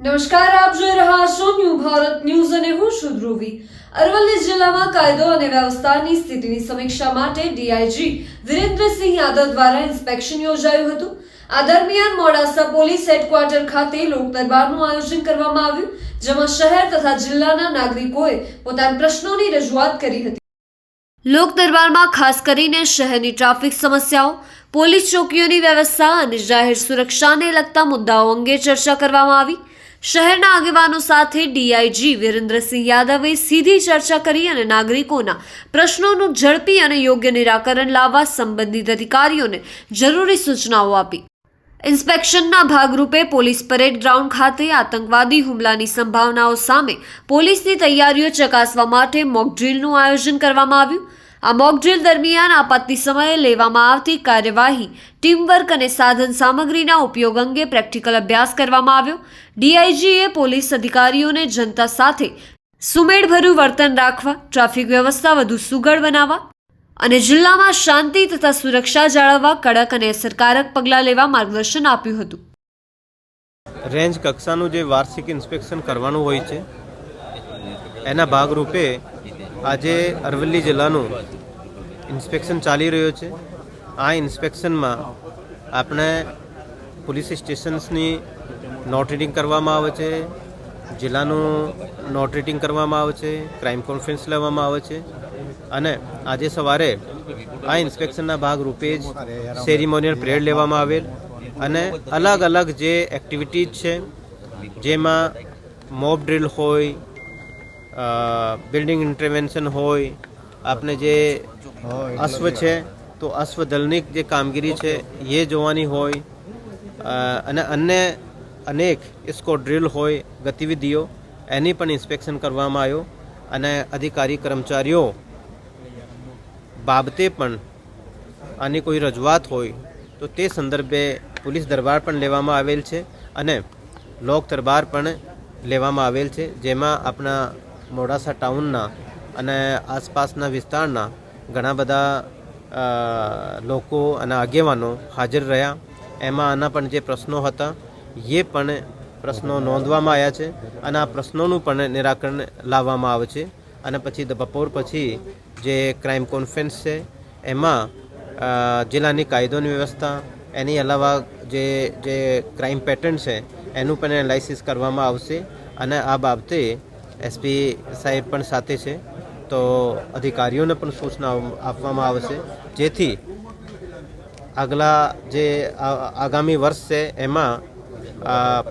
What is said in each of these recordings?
નમસ્કાર, આપ જોઈ રહ્યા છો ન્યૂ ભારત ન્યૂઝ અને હું છું ધ્રુવી। અરવલ્લી જિલ્લામાં કાયદો અને વ્યવસ્થાની સ્થિતિની સમીક્ષા માટે ડીઆઈજી વિરેન્દ્રસિંહ યાદવ દ્વારા ઇન્સ્પેક્શન યોજાયું હતું। આ દરમિયાન મોડાસા પોલીસ હેડક્વાર્ટર ખાતે લોક દરબારનું આયોજન કરવામાં આવ્યું, જેમાં શહેર તથા જિલ્લાના નાગરિકોએ પોતાના પ્રશ્નોની રજૂઆત કરી હતી। લોક દરબારમાં ખાસ કરીને શહેરની ટ્રાફિક સમસ્યાઓ, પોલીસ ચોકીઓની વ્યવસ્થા અને જાહેર સુરક્ષાને લગતા મુદ્દાઓ અંગે ચર્ચા કરવામાં આવી। શહેરના આગેવાનો સાથે ડીઆઈજી વિરેન્દ્રસિંહ યાદવે સીધી ચર્ચા કરી અને નાગરિકોના પ્રશ્નોનું ઝડપી અને યોગ્ય નિરાકરણ લાવવા સંબંધિત અધિકારીઓને જરૂરી સૂચનાઓ આપી। ઇન્સ્પેક્શનના ભાગરૂપે પોલીસ પરેડ ગ્રાઉન્ડ ખાતે આતંકવાદી હુમલાની સંભાવનાઓ સામે પોલીસની તૈયારીઓ ચકાસવા માટે મોક ડ્રીલનું આયોજન કરવામાં આવ્યું। આ મોક ડ્રીલ દરમિયાન આપત્તિ સમયે લેવામાં આવતી કાર્યવાહી, ટીમવર્ક અને સાધન સામગ્રીના ઉપયોગ અંગે પ્રેક્ટિકલ અભ્યાસ કરવામાં આવ્યો। ડીઆઈજીએ પોલીસ અધિકારીઓને જનતા સાથે સુમેળભર્યું વર્તન રાખવા, ટ્રાફિક વ્યવસ્થા વધુ સુઘડ બનાવવા અને જિલ્લામાં શાંતિ તથા સુરક્ષા જાળવવા કડક અને અસરકારક પગલાં લેવા માર્ગદર્શન આપ્યું હતું। રેન્જ કક્ષાનું જે વાર્ષિક ઇન્સ્પેક્શન કરવાનું હોય છે, એના ભાગરૂપે આજે અરવલ્લી જિલ્લાનું ઇન્સ્પેક્શન ચાલી રહ્યો છે। આ ઇન્સ્પેક્શનમાં આપણે પોલીસ સ્ટેશન્સની નોટ રીડિંગ કરવામાં આવે છે, જિલ્લાનું નોટ રીડિંગ કરવામાં આવે છે, ક્રાઇમ કોન્ફરન્સ લેવામાં આવે છે અને આજે સવારે આ ઇન્સ્પેક્શનના ભાગરૂપે જ સેરિમોનિયલ પરેડ લેવામાં આવેલ અને અલગ અલગ જે એક્ટિવિટીઝ છે, જેમાં મોબ ડ્રીલ હોય, બિલ્ડિંગ ઇન્ટરવેન્શન હોય, આપણે જે અશ્વ છે તો અશ્વ દળની જે કામગીરી છે એ જોવાની હોય અને અન્ય અનેક ઇસ્કો ડ્રીલ હોય, ગતિવિધિઓ, એની પણ ઇન્સ્પેક્શન કરવામાં આવ્યો અને અધિકારી કર્મચારીઓ બાબતે પણ આની કોઈ રજૂઆત હોય તો તે સંદર્ભે પોલીસ દરબાર પણ લેવામાં આવેલ છે અને લોક દરબાર પણ લેવામાં આવેલ છે, જેમાં આપણા મોડાસા ટાઉનના અને આસપાસના વિસ્તારના ઘણા બધા લોકો અને આગેવાનો હાજર રહ્યા। એમાં આના પણ જે પ્રશ્નો હતા એ પણ પ્રશ્નો નોંધવામાં આવ્યા છે અને આ પ્રશ્નોનું પણ નિરાકરણ લાવવામાં આવે છે અને પછી બપોર પછી જે ક્રાઇમ કોન્ફરન્સ છે એમાં જિલ્લાની કાયદોની વ્યવસ્થા, એની અલાવા જે ક્રાઇમ પેટર્ન છે એનું પણ એનાલિસિસ કરવામાં આવશે અને આ બાબતે એસપી સાહેબ પણ સાથે છે, તો અધિકારીઓને પણ સૂચના આપવામાં આવશે, જેથી આગલા જે આગામી વર્ષ છે એમાં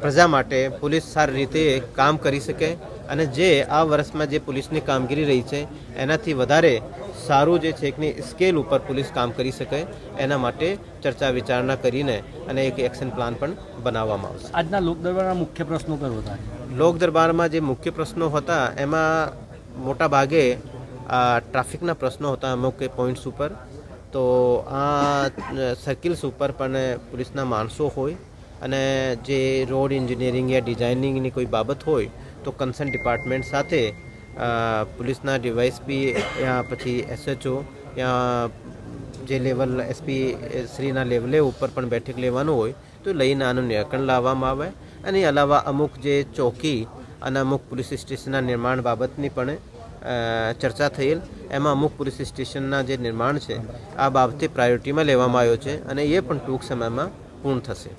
પ્રજા માટે પોલીસ સારી રીતે કામ કરી શકે અને જે આ વર્ષમાં જે પોલીસની કામગીરી રહી છે એનાથી વધારે સારું જે છે કે સ્કેલ ઉપર પોલીસ કામ કરી શકે, એના માટે ચર્ચા વિચારણા કરીને અને એક એક્શન પ્લાન પણ બનાવવામાં આવશે। આજના લોક દરબારના મુખ્ય પ્રશ્નો કયા હતા? લોક દરબારમાં જે મુખ્ય પ્રશ્નો હતા એમાં મોટા ભાગે ટ્રાફિકના પ્રશ્નો હતા અમુક પોઈન્ટ્સ ઉપર, તો આ સર્કલ્સ ઉપર પણ પોલીસના માણસો હોય અને જે રોડ એન્જિનિયરિંગ યા ડિઝાઇનિંગની કોઈ બાબત હોય તો કન્સર્ન ડિપાર્ટમેન્ટ સાથે પોલીસના ડીવાયએસપી યા પછી એસએચઓ યા જે લેવલ એસપી શ્રીના લેવલે ઉપર પણ બેઠક લેવાનું હોય તો લઈને આનું નિરાકરણ લાવવામાં આવે। અને અલાવા અમુક જે ચોકી અને અમુક પોલીસ સ્ટેશનના નિર્માણ બાબતની પણ ચર્ચા થયેલ, એમાં અમુક પોલીસ સ્ટેશનના જે નિર્માણ છે આ બાબતે પ્રાયોરિટીમાં લેવામાં આવ્યો છે અને એ પણ ટૂંક સમયમાં પૂર્ણ થશે।